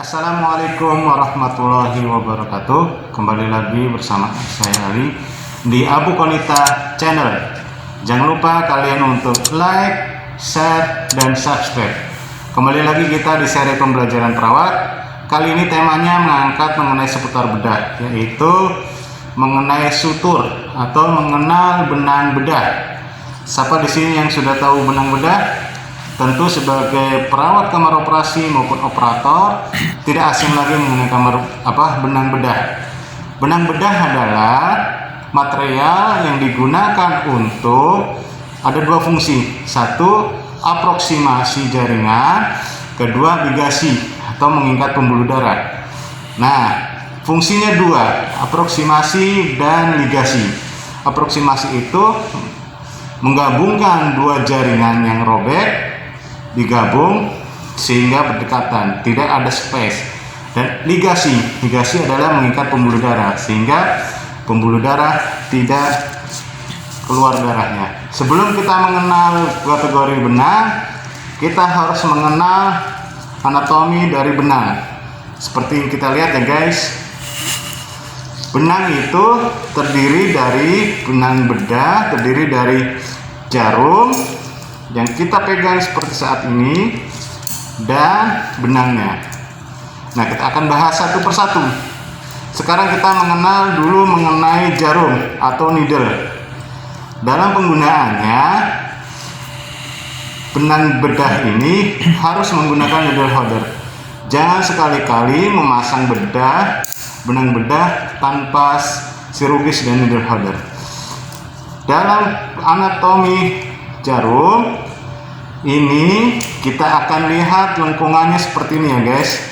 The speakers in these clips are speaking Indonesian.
Assalamualaikum warahmatullahi wabarakatuh. Kembali lagi bersama saya Ali di Abu Konita Channel. Jangan lupa kalian untuk like, share, dan subscribe. Kembali lagi kita di seri pembelajaran perawat. Kali ini temanya mengangkat mengenai seputar bedah, yaitu mengenai sutur atau mengenal benang bedah. Siapa di sini yang sudah tahu benang bedah? Tentu sebagai perawat kamar operasi maupun operator tidak asing lagi mengenai benang bedah. Benang bedah adalah material yang digunakan untuk ada dua fungsi. Satu, aproksimasi jaringan. Kedua, ligasi atau mengikat pembuluh darah. Nah, fungsinya dua, aproksimasi dan ligasi. Aproksimasi itu menggabungkan dua jaringan yang robek, digabung sehingga berdekatan, tidak ada space. Dan ligasi adalah mengikat pembuluh darah sehingga pembuluh darah tidak keluar darahnya. Sebelum kita mengenal kategori benang, kita harus mengenal anatomi dari benang. Seperti yang kita lihat ya guys, benang itu terdiri dari benang bedah, terdiri dari jarum yang kita pegang seperti saat ini dan benangnya. Nah, kita akan bahas satu persatu. Sekarang kita mengenal dulu mengenai jarum atau needle. Dalam penggunaannya, benang bedah ini harus menggunakan needle holder. Jangan sekali-kali memasang benang bedah tanpa sirugis dan needle holder. Dalam anatomi jarum ini kita akan lihat lengkungannya seperti ini ya guys.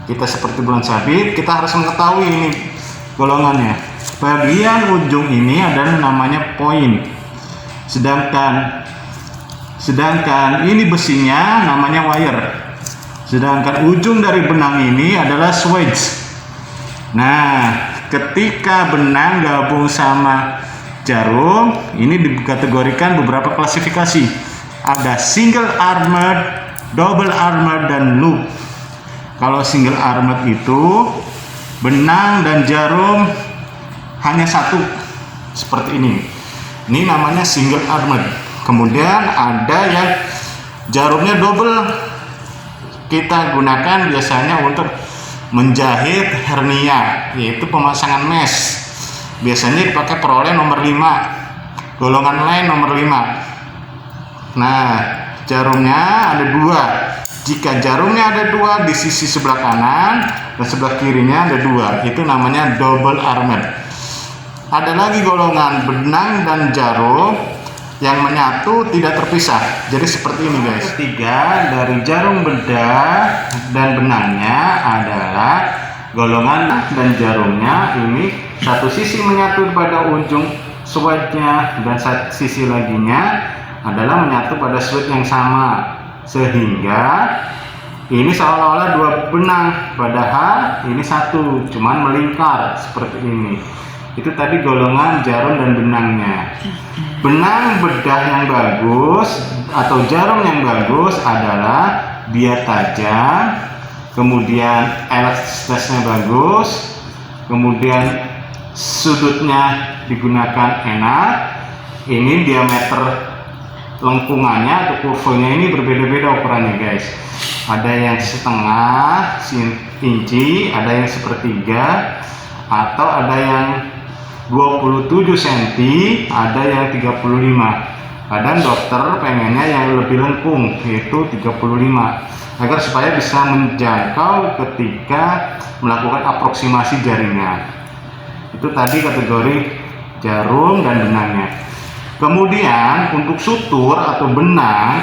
Kita seperti bulan sabit, kita harus mengetahui ini golongannya. Bagian ujung ini adalah namanya poin, sedangkan ini besinya namanya wire, sedangkan ujung dari benang ini adalah switch. Nah, ketika benang gabung sama jarum, ini dikategorikan beberapa klasifikasi. Ada single armored, double armored, dan loop. Kalau single armored itu benang dan jarum hanya satu, seperti ini. Ini namanya single armored. Kemudian ada yang jarumnya double. Kita gunakan biasanya untuk menjahit hernia, yaitu pemasangan mesh. Biasanya dipakai perolehan nomor 5, golongan lain nomor 5. Nah, jarumnya ada dua. Jika jarumnya ada dua di sisi sebelah kanan dan sebelah kirinya ada dua, itu namanya double armored. Ada lagi golongan benang dan jarum yang menyatu tidak terpisah. Jadi seperti ini guys. Ketiga dari jarum bedah dan benangnya adalah golongan dan jarumnya ini satu sisi menyatu pada ujung switch-nya dan sisi laginya adalah menyatu pada switch yang sama, sehingga ini seolah-olah dua benang, padahal ini satu, cuman melingkar seperti ini. Itu tadi golongan jarum dan benangnya. Benang bedah yang bagus atau jarum yang bagus adalah dia tajam, kemudian elastisitasnya bagus, kemudian sudutnya digunakan enak. Ini diameter lengkungannya atau kurvanya ini berbeda-beda ukurannya guys. Ada yang setengah inci, ada yang sepertiga, atau ada yang 27 cm, ada yang 35. Kadang dokter pengennya yang lebih lengkung, yaitu 35, agar supaya bisa menjangkau ketika melakukan aproksimasi jaringan. Itu tadi kategori jarum dan benangnya. Kemudian untuk sutur atau benang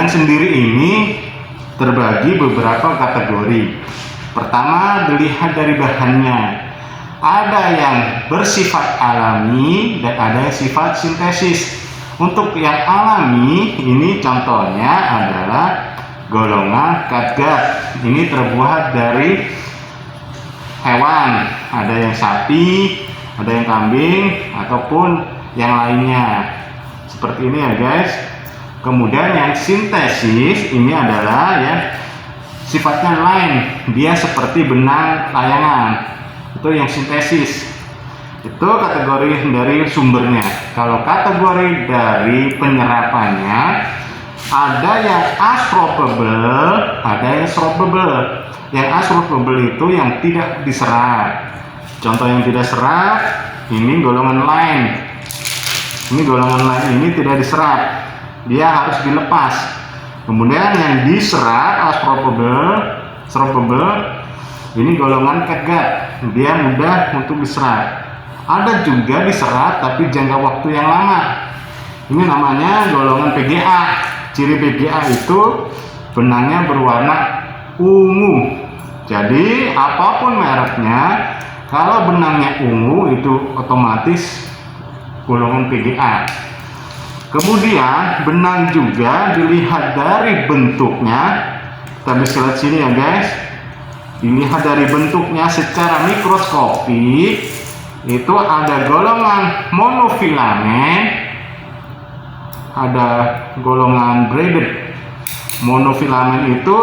sendiri ini terbagi beberapa kategori. Pertama, dilihat dari bahannya. Ada yang bersifat alami dan ada yang sifat sintesis. Untuk yang alami ini contohnya adalah golongan catgut. Ini terbuat dari hewan, ada yang sapi, ada yang kambing, ataupun yang lainnya seperti ini ya guys. Kemudian yang sintesis ini adalah ya sifatnya line, dia seperti benang layangan. Itu yang sintesis. Itu kategori dari sumbernya. Kalau kategori dari penyerapannya, ada yang absorbable, ada yang sorbable. Yang absorbable itu yang tidak diserap. Contoh yang tidak serap, ini golongan line. Ini golongan line ini tidak diserap, dia harus dilepas. Kemudian yang diserap absorbable, ini golongan catgut, dia mudah untuk diserap. Ada juga diserap tapi jangka waktu yang lama. Ini namanya golongan PGA. Ciri PGA itu benangnya berwarna ungu. Jadi apapun mereknya, kalau benangnya ungu itu otomatis golongan PGA. Kemudian benang juga dilihat dari bentuknya. Kita bisa lihat sini ya guys. Dilihat dari bentuknya secara mikroskopik, itu ada golongan monofilamen, ada golongan braided. Monofilamen itu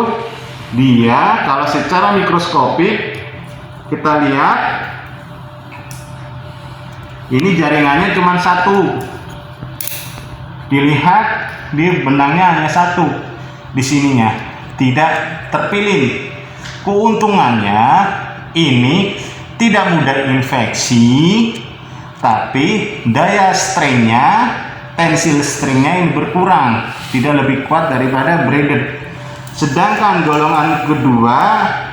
dia kalau secara mikroskopik kita lihat, ini jaringannya cuma satu. Dilihat di benangnya hanya satu di sininya, tidak terpilih. Keuntungannya ini tidak mudah infeksi, tapi daya strainnya, tensil stringnya ini berkurang, tidak lebih kuat daripada braided. Sedangkan golongan kedua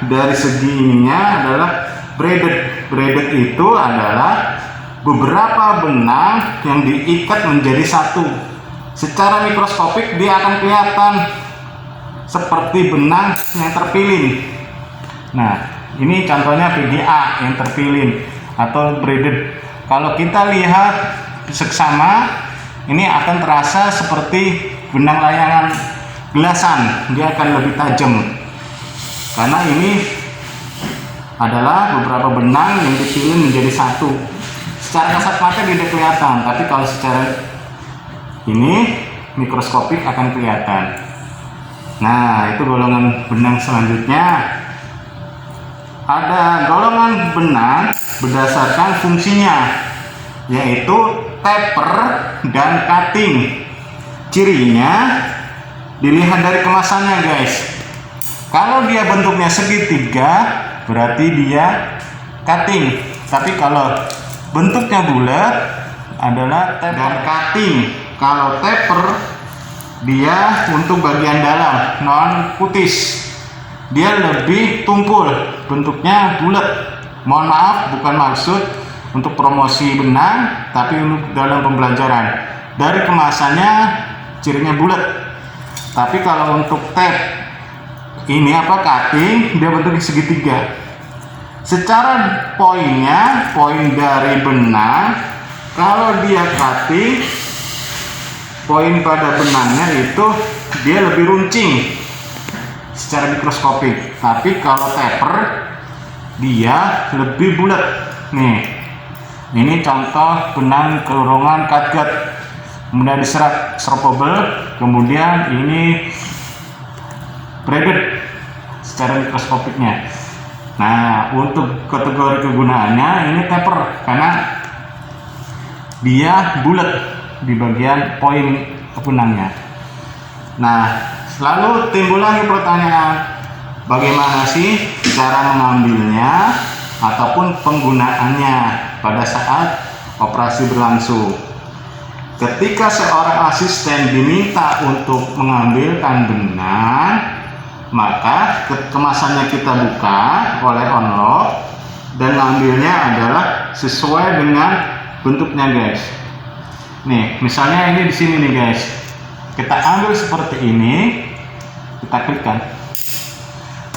dari segi ininya adalah braided. Braided itu adalah beberapa benang yang diikat menjadi satu. Secara mikroskopik dia akan kelihatan seperti benang yang terpilih. Nah, ini contohnya PGA yang terpilih atau braided. Kalau kita lihat seksama, ini akan terasa seperti benang layangan gelasan, dia akan lebih tajam karena ini adalah beberapa benang yang dipilih menjadi satu. Secara kasat mata tidak kelihatan, tapi kalau secara ini mikroskopik akan kelihatan. Nah, itu golongan benang selanjutnya. Ada golongan benang berdasarkan fungsinya, yaitu taper dan cutting. Cirinya dilihat dari kemasannya guys. Kalau dia bentuknya segitiga, berarti dia cutting. Tapi kalau bentuknya bulat adalah taper dan cutting. Kalau taper dia untuk bagian dalam, non kutis. Dia lebih tumpul, bentuknya bulat. Mohon maaf, bukan maksud untuk promosi benang, tapi untuk dalam pembelajaran. Dari kemasannya cirinya bulat. Tapi kalau untuk tab ini cutting, dia bentuknya segitiga. Secara poinnya, poin dari benang, kalau dia cutting, poin pada benangnya itu dia lebih runcing secara mikroskopik. Tapi kalau taper dia lebih bulat. Nih, ini contoh benang golongan catgut, kemudian diserap absorbable, kemudian ini braided secara mikroskopiknya. Nah, untuk kategori kegunaannya ini taper karena dia bulat di bagian poin benangnya. Nah, selalu timbul lagi pertanyaan, bagaimana sih cara mengambilnya ataupun penggunaannya pada saat operasi berlangsung. Ketika seorang asisten diminta untuk mengambilkan benang, maka kemasannya kita buka oleh onlock dan ngambilnya adalah sesuai dengan bentuknya guys. Nih, misalnya ini di sini nih guys. Kita ambil seperti ini, kita klikkan.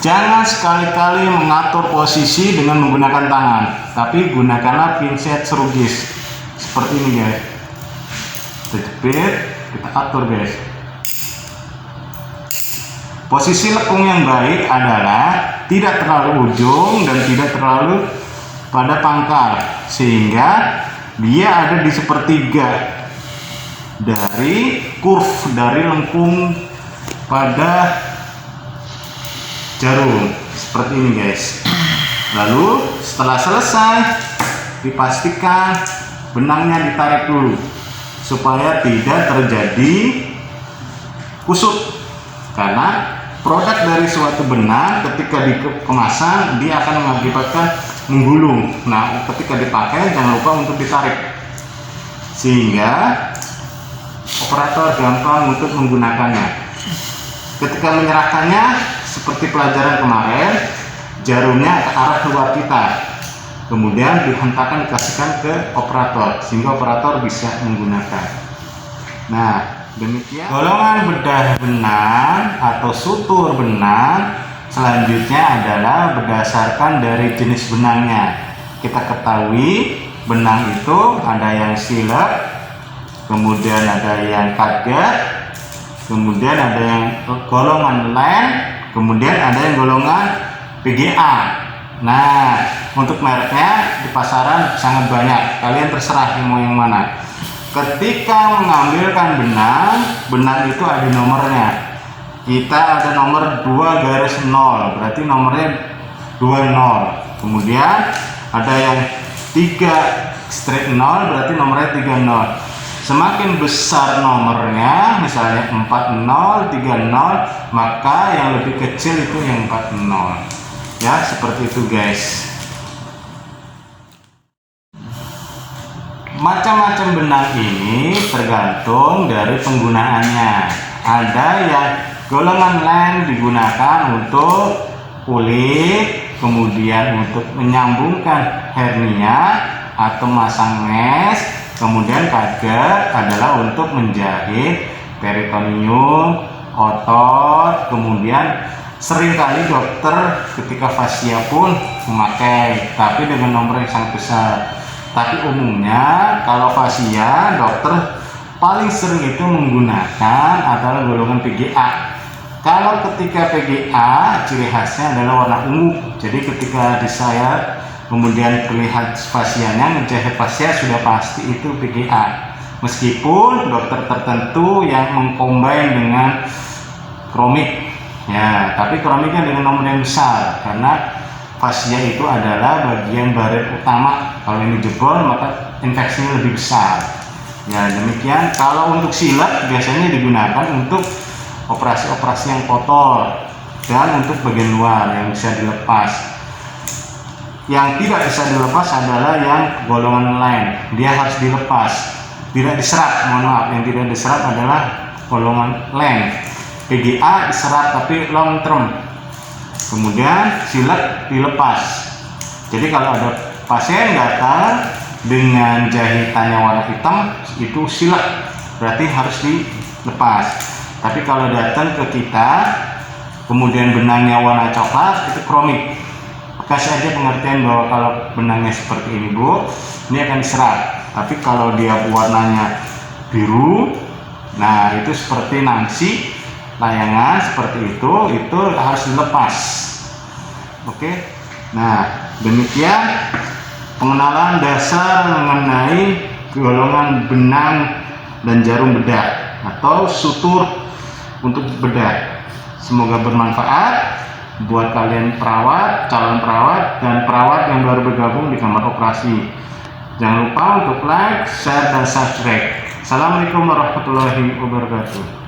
Jangan sekali-kali mengatur posisi dengan menggunakan tangan, tapi gunakanlah pinset serugis seperti ini guys. Kita jepit, kita atur guys. Posisi lekung yang baik adalah tidak terlalu ujung dan tidak terlalu pada pangkal, sehingga dia ada di sepertiga dari kurve dari lengkung pada jarum seperti ini guys. Lalu setelah selesai, dipastikan benangnya ditarik dulu supaya tidak terjadi kusut, karena produk dari suatu benang ketika dikemasan dia akan mengakibatkan menggulung. Nah, ketika dipakai jangan lupa untuk ditarik sehingga operator gampang untuk menggunakannya. Ketika menyerahkannya seperti pelajaran kemarin, jarumnya ke arah luar kita, kemudian dihentakkan dikasihkan ke operator sehingga operator bisa menggunakan. Nah, demikian golongan bedah benang atau sutur benang. Selanjutnya adalah berdasarkan dari jenis benangnya. Kita ketahui benang itu ada yang silek, kemudian ada yang kaget, kemudian ada yang golongan len, kemudian ada yang golongan PGA. Nah, untuk mereknya di pasaran sangat banyak, kalian terserah mau yang mana. Ketika mengambilkan benang itu ada nomornya. Kita ada nomor 2/0, berarti nomornya 20. Kemudian ada yang 3/0, berarti nomornya 30. Semakin besar nomornya, misalnya 40, 30, maka yang lebih kecil itu yang 40. Ya, seperti itu guys. Macam-macam benang ini tergantung dari penggunaannya. Ada yang golongan len digunakan untuk kulit, kemudian untuk menyambungkan hernia atau masang mes. Kemudian kaget adalah untuk menjahit peritoneum, otot. Kemudian seringkali dokter ketika fascia pun memakai, tapi dengan nomor yang sangat besar. Tapi umumnya kalau fascia, dokter paling sering itu menggunakan adalah golongan PGA. Kalau ketika PGA, ciri khasnya adalah warna ungu. Jadi ketika disayat kemudian terlihat fascianya, menjahit fascia, sudah pasti itu PGA. Meskipun dokter tertentu yang mengcombine dengan kromik, ya, tapi kromiknya dengan nomor yang besar karena fascia itu adalah bagian baret utama. Kalau ini jebol maka infeksinya lebih besar. Ya, demikian. Kalau untuk silet biasanya digunakan untuk operasi-operasi yang kotor dan untuk bagian luar yang bisa dilepas. Yang tidak bisa dilepas adalah yang golongan lain, dia harus dilepas, tidak diserat. Mohon maaf, yang tidak diserat adalah golongan len. PGA diserat tapi long term, kemudian silet dilepas. Jadi kalau ada pasien datang dengan jahitannya warna hitam, itu silet, berarti harus dilepas. Tapi kalau datang ke kita kemudian benangnya warna coklat, itu kromik. Kasih aja pengertian bahwa kalau benangnya seperti ini Bu, ini akan diserat. Tapi kalau dia warnanya biru, nah itu seperti nangsi, layangan seperti itu harus dilepas. Oke. Nah, demikian pengenalan dasar mengenai golongan benang dan jarum bedah atau sutur untuk bedah. Semoga bermanfaat buat kalian perawat, calon perawat, dan perawat yang baru bergabung di kamar operasi. Jangan lupa untuk like, share, dan subscribe. Assalamualaikum warahmatullahi wabarakatuh.